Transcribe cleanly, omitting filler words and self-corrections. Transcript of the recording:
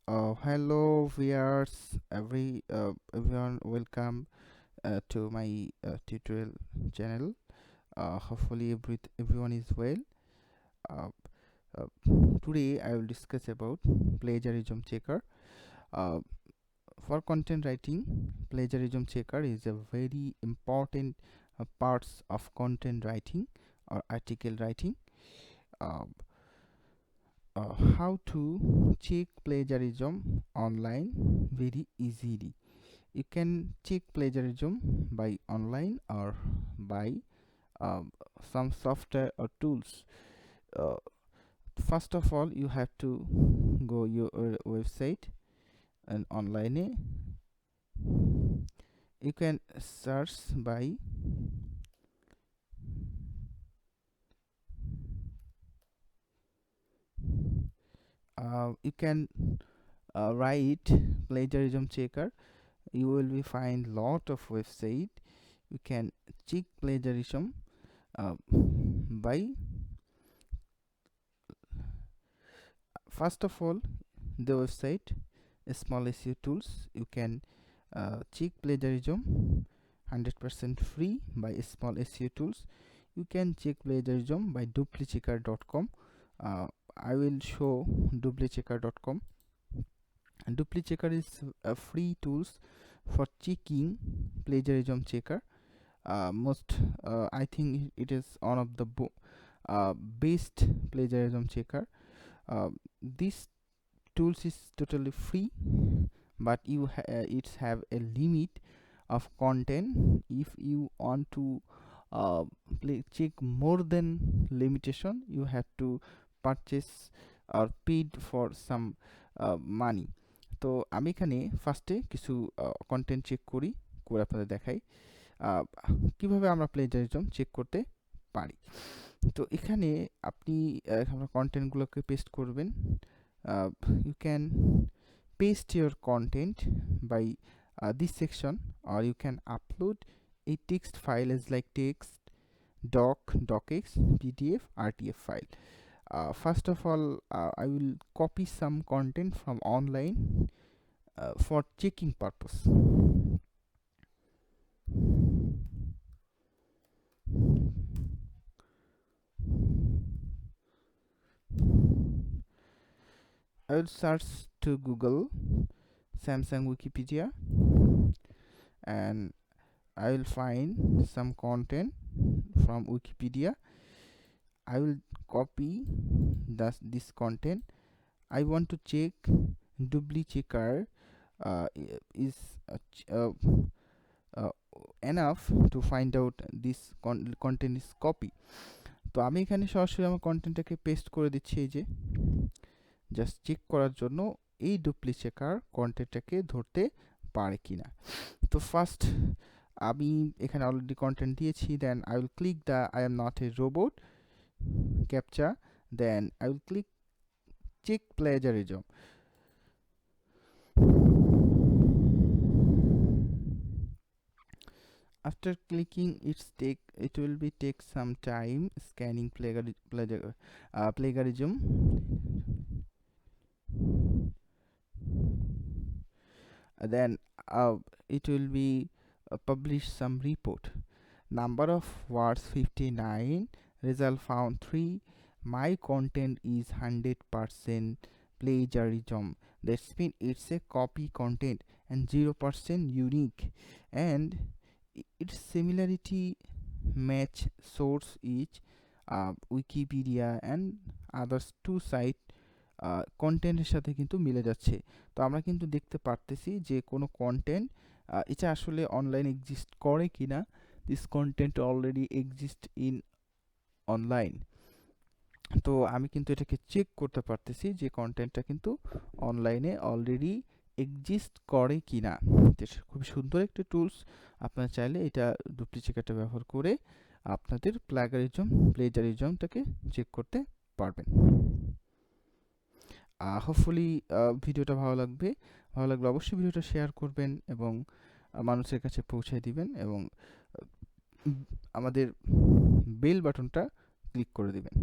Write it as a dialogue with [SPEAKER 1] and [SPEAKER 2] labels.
[SPEAKER 1] Hello viewers, everyone, welcome to my tutorial channel. Hopefully everyone is well. Uh, uh, Today I will discuss about plagiarism checker. Uh, for content writing, plagiarism checker is a very important parts of content writing or article writing. Uh, how to check plagiarism online very easily. You can check plagiarism by online or by um, some software or tools. uh, First of all, you have to go your website, and online you can search by you can write plagiarism checker. You will be find lot of website. You can check plagiarism by first of all the website small SEO tools. You can check plagiarism 100% free by small SEO tools. You can check plagiarism by duplichecker.com. I will show duplichecker.com. and duplichecker is a free tools for checking plagiarism checker. Most I think it is one of the best plagiarism checker. This tools is totally free, but it have a limit of content. If you want to check more than limitation, you have to purchase or paid for some money. তো আমি এখানে ফার্স্টে কিছু content check করে আপনাদের দেখাই কিভাবে আমরা প্লেজারিজম চেক করতে পারি। তো এখানে আপনি আপনার কন্টেন্টগুলোকে পেস্ট করবেন। You can paste your content by this section, or you can upload a text file as like text, docx, pdf, rtf file. First of all, I will copy some content from online for checking purpose. I will search to Google Samsung Wikipedia, and I will find some content from Wikipedia. I will copy this content. I want to check duplichecker is enough to find out this content is copy. তো আমি এখানে সরাসরি আমার কন্টেন্টটাকে paste করে দিচ্ছি, এই যে just check করার জন্য এই ডুপ্লিচেকার কন্টেন্টটাকে ধরতে পারে কিনা। তো ফার্স্ট আমি এখানে অলরেডি কন্টেন্ট দিয়েছি, then I will click the I am not a robot captcha, then I will click check plagiarism. After clicking it will be take some time scanning plagiarism. Then it will be publish some report. Number of words 59, result found 3, my content is 100% plagiarism. That's mean it's a copy content and 0% unique, and its similarity match source is Wikipedia and others two site কন্টেন্টের সাথে কিন্তু মিলে যাচ্ছে। তো আমরা কিন্তু দেখতে পারতেছি যে কোনো কন্টেন্ট এটা আসলে অনলাইন এক্সিস্ট করে কিনা। This content already exist in online. তো আমি কিন্তু এটাকে চেক করতে পারতেছি যে কন্টেন্টটা কিন্তু অনলাইনে অলরেডি এক্সিস্ট করে কিনা। খুবই সুন্দর একটা টুলস। আপনারা চাইলে এটা ডুপ্লিকেটটা ব্যবহার করে আপনাদের প্লেজারিজমটাকে চেক করতে পারবেন। হোপফুলি ভিডিওটা ভালো লাগলে অবশ্যই ভিডিওটা শেয়ার করবেন এবং মানুষের কাছে পৌঁছে দিবেন, এবং আমাদের বেল বাটনটা ক্লিক করে দিবেন।